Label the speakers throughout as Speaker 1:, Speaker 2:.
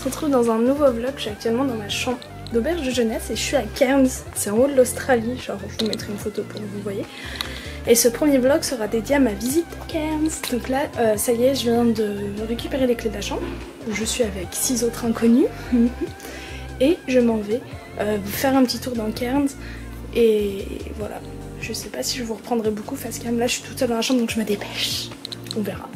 Speaker 1: retrouve dans un nouveau vlog. Je suis actuellement dans ma chambre d'auberge de jeunesse et je suis à Cairns, c'est en haut de l'Australie, genre je vous mettrai une photo pour que vous voyez. Et ce premier vlog sera dédié à ma visite à Cairns. Donc là, ça y est, je viens de récupérer les clés de la chambre. Je suis avec 6 autres inconnus. Et je m'en vais faire un petit tour dans Cairns. Et voilà, je sais pas si je vous reprendrai beaucoup face cam. Là, je suis toute seule dans la chambre donc je me dépêche. On verra.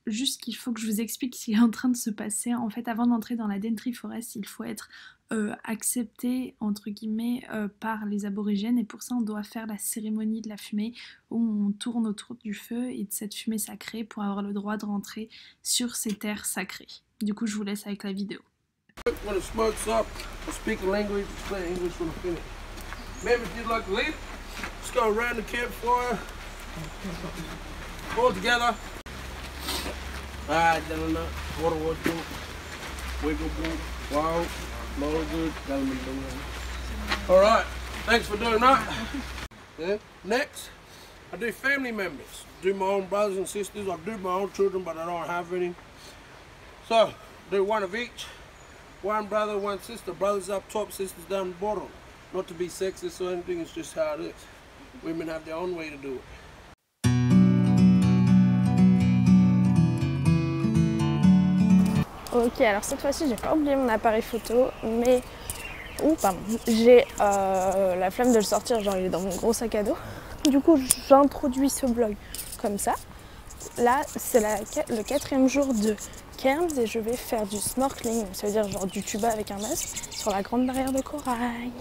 Speaker 1: Juste qu'il faut que je vous explique ce qui est en train de se passer. En fait, avant d'entrer dans la Daintree Forest, il faut être accepté, entre guillemets, par les aborigènes. Et pour ça, on doit faire la cérémonie de la fumée, où on tourne autour du feu et de cette fumée sacrée pour avoir le droit de rentrer sur ces terres sacrées. Du coup, je vous laisse avec la vidéo.
Speaker 2: When the smoke's up, I speak a language, play English when I finish. Maybe if you'd like to leave, let's go around the campfire. All together. Alright, then water, wiggle boot, wow, low good, alright, thanks for doing that. Yeah. Next, I do family members. Do my own brothers and sisters. I do my own children, but I don't have any. So, do one of each. One brother, one sister. Brothers up top, sisters down the bottom. Not to be sexist or anything, it's just how it is. Women have their own way to do it.
Speaker 1: Ok, alors cette fois-ci, j'ai pas oublié mon appareil photo, mais j'ai la flemme de le sortir, genre il est dans mon gros sac à dos. Du coup, j'introduis ce vlog comme ça. Là, c'est le 4e jour de Cairns et je vais faire du snorkeling, ça veut dire genre du tuba avec un masque, sur la grande barrière de corail.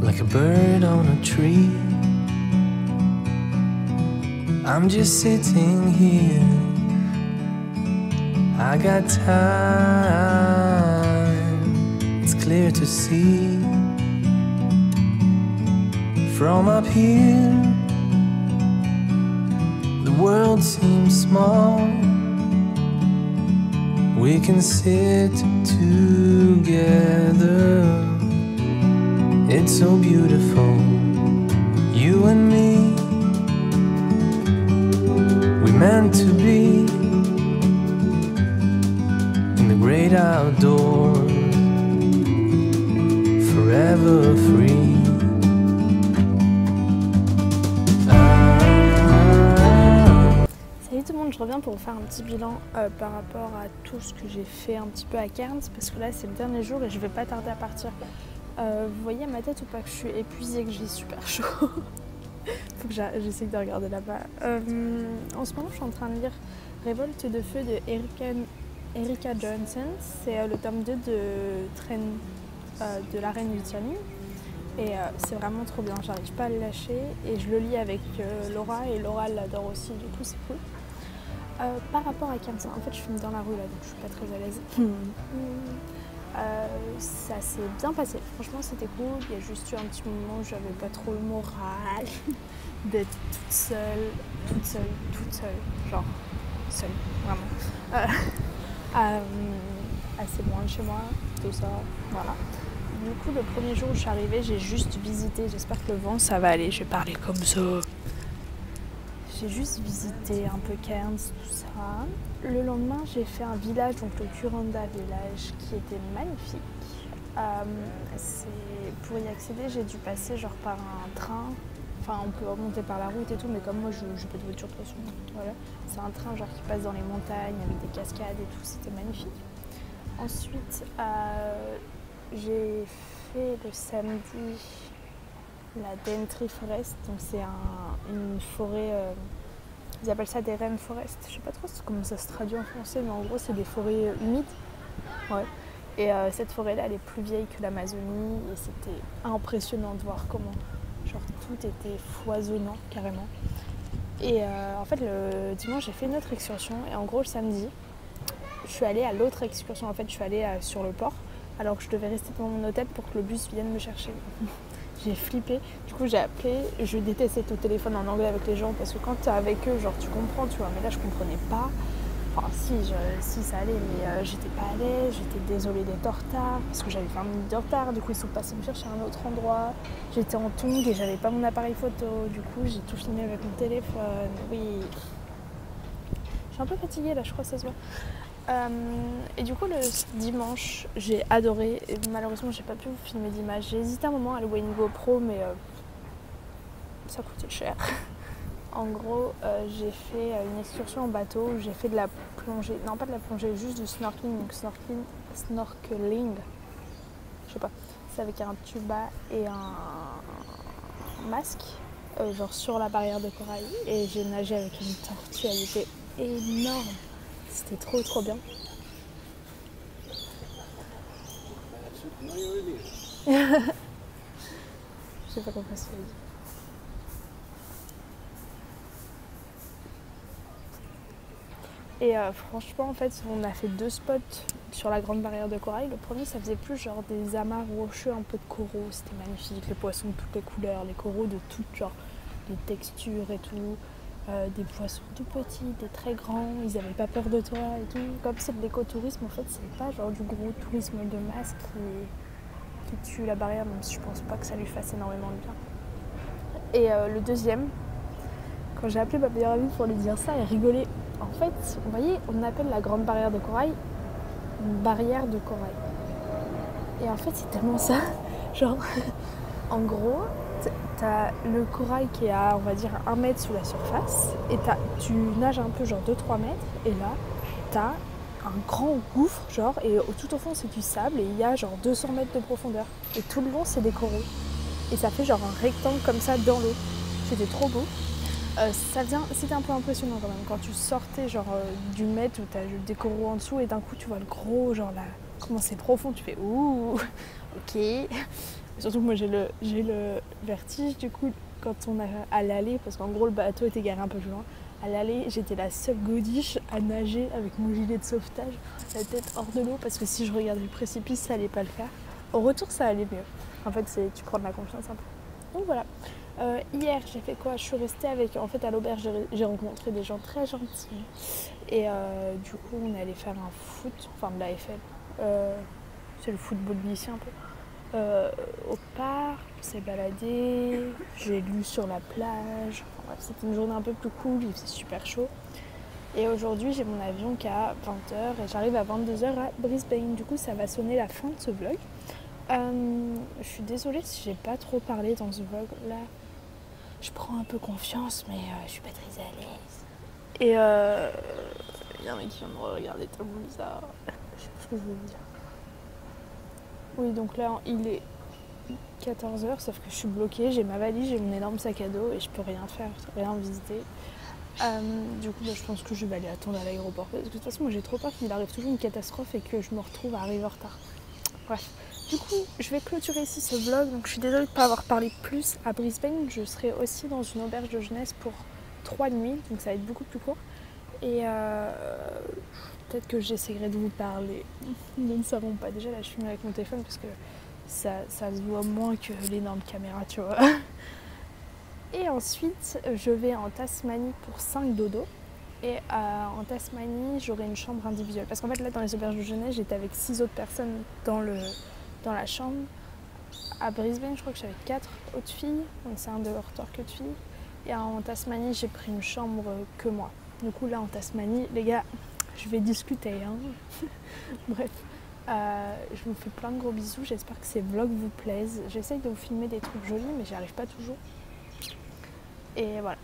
Speaker 3: Like a bird on a tree, I'm just sitting here. I got time, it's clear to see. From up here, the world seems small. We can sit together. It's so beautiful, you and me. We meant to be in the great outdoors, forever free.
Speaker 1: Salut tout le monde, je reviens pour vous faire un petit bilan par rapport à tout ce que j'ai fait un petit peu à Cairns, parce que là c'est le dernier jour et je vais pas tarder à partir. Vous voyez à ma tête ou pas que je suis épuisée, que j'ai super chaud. Faut que j'essaye de regarder là-bas. En ce moment je suis en train de lire Révolte de feu de Erika Johnson. C'est le tome 2 de Train de la Reine Luciani. Et c'est vraiment trop bien, j'arrive pas à le lâcher. Et je le lis avec Laura, et Laura l'adore aussi, du coup c'est cool. Par rapport à Cairns, en fait je fume dans la rue là, donc je suis pas très à l'aise. Ça s'est bien passé, franchement c'était cool. Il y a juste eu un petit moment où j'avais pas trop le moral d'être toute seule, genre seule, vraiment. Assez loin de chez moi, tout ça, voilà. Du coup le premier jour où je suis arrivée, j'ai juste visité, j'espère que le vent ça va aller, je vais parler comme ça. J'ai juste visité un peu Cairns, tout ça. Le lendemain, j'ai fait un village, donc le Kuranda Village, qui était magnifique. Pour y accéder, j'ai dû passer genre par un train. Enfin, on peut remonter par la route et tout, mais comme moi, je n'ai pas de voiture de toute façon. Voilà. C'est un train genre qui passe dans les montagnes avec des cascades et tout, c'était magnifique. Ensuite, j'ai fait le samedi la Daintree Forest, donc c'est une forêt, ils appellent ça des rainforests, je sais pas trop comment ça se traduit en français, mais en gros c'est des forêts humides. Ouais. Et cette forêt là elle est plus vieille que l'Amazonie et c'était impressionnant de voir comment genre tout était foisonnant carrément. Et en fait le dimanche j'ai fait une autre excursion et en gros le samedi je suis allée à l'autre excursion, en fait je suis allée sur le port alors que je devais rester dans mon hôtel pour que le bus vienne me chercher. J'ai flippé, du coup j'ai appelé, je déteste être au téléphone en anglais avec les gens parce que quand t'es avec eux, genre tu comprends, tu vois, mais là je comprenais pas. Enfin si ça allait, mais j'étais pas à l'aise, j'étais désolée d'être en retard parce que j'avais 20 minutes de retard, du coup ils sont passés me chercher à un autre endroit. J'étais en tongs et j'avais pas mon appareil photo, du coup j'ai tout filmé avec mon téléphone, oui. Je suis un peu fatiguée là, je crois que ça se voit. Et du coup le dimanche j'ai adoré et malheureusement j'ai pas pu vous filmer d'images. J'ai hésité un moment à louer une GoPro mais ça coûtait cher. En gros j'ai fait une excursion en bateau où j'ai fait de la plongée, non pas de la plongée, juste du snorkeling, donc snorkeling, je sais pas, c'est avec un tuba et un masque genre sur la barrière de corail et j'ai nagé avec une tortue, elle était énorme. C'était trop bien. Je sais pas comment ça se dit. Et franchement en fait on a fait 2 spots sur la grande barrière de corail. Le premier ça faisait plus genre des amas rocheux, un peu de coraux, c'était magnifique, les poissons de toutes les couleurs, les coraux de toutes genre les textures et tout. Des poissons tout petits, des très grands, ils n'avaient pas peur de toi et tout. Comme c'est de l'écotourisme, en fait, c'est pas genre du gros tourisme de masse qui tue la barrière, même si je pense pas que ça lui fasse énormément de bien. Et le deuxième, quand j'ai appelé ma meilleure amie pour lui dire ça, elle rigolait. En fait, vous voyez, on appelle la grande barrière de corail une barrière de corail. Et en fait, c'est tellement ça. Genre, en gros, t'as le corail qui est à, on va dire, 1 mètre sous la surface et tu nages un peu genre 2-3 mètres et là t'as un grand gouffre genre et tout au fond c'est du sable et il y a genre 200 mètres de profondeur et tout le long c'est des coraux et ça fait genre un rectangle comme ça dans l'eau. C'était trop beau. C'était un peu impressionnant quand même quand tu sortais genre du mètre où t'as des coraux en dessous et d'un coup tu vois le gros genre là comment c'est profond, tu fais ouh ok. Surtout que moi j'ai le vertige du coup quand on a à l'aller, parce qu'en gros le bateau était garé un peu plus loin. À l'aller, j'étais la seule godiche à nager avec mon gilet de sauvetage, la tête hors de l'eau parce que si je regardais le précipice ça allait pas le faire. Au retour, ça allait mieux. En fait, tu prends de la confiance un peu. Donc voilà. Hier, j'ai fait quoi? Je suis restée avec... En fait, à l'auberge, j'ai rencontré des gens très gentils. Et du coup, on est allé faire un foot, enfin de l'AFL. C'est le football lycée un peu. Au parc, on s'est baladé, j'ai lu sur la plage. Enfin, bref, c'était une journée un peu plus cool, il faisait super chaud. Et aujourd'hui, j'ai mon avion qui est à 20h et j'arrive à 22h à Brisbane. Du coup, ça va sonner la fin de ce vlog. Je suis désolée si j'ai pas trop parlé dans ce vlog là. Je prends un peu confiance, mais je suis pas très à l'aise. Et il y a un mec qui vient me regarder tellement bizarre. Je sais pas ce que je veux dire. Oui, donc là, il est 14h, sauf que je suis bloquée. J'ai ma valise, j'ai mon énorme sac à dos et je peux rien faire, rien visiter. Du coup, je pense que je vais aller attendre à l'aéroport. Parce que de toute façon, moi j'ai trop peur qu'il arrive toujours une catastrophe et que je me retrouve à arriver en retard. Bref. Du coup, je vais clôturer ici ce vlog. Donc, je suis désolée de ne pas avoir parlé plus à Brisbane. Je serai aussi dans une auberge de jeunesse pour 3 nuits. Donc, ça va être beaucoup plus court. Et peut-être que j'essaierai de vous parler. Nous ne savons pas. Déjà, là, je filme avec mon téléphone parce que ça se voit moins que l'énorme caméra, tu vois. Et ensuite, je vais en Tasmanie pour 5 dodos. Et en Tasmanie, j'aurai une chambre individuelle. Parce qu'en fait, là, dans les auberges de jeunesse, j'étais avec 6 autres personnes dans la chambre. À Brisbane, je crois que j'avais 4 autres filles. Donc, c'est un dortoir que de filles. Et en Tasmanie, j'ai pris une chambre que moi. Du coup, là, en Tasmanie, les gars, je vais discuter. Hein. Bref, je vous fais plein de gros bisous. J'espère que ces vlogs vous plaisent. J'essaye de vous filmer des trucs jolis, mais j'y arrive pas toujours. Et voilà.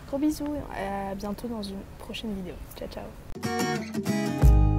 Speaker 1: Gros bisous, à bientôt dans une prochaine vidéo. Ciao, ciao.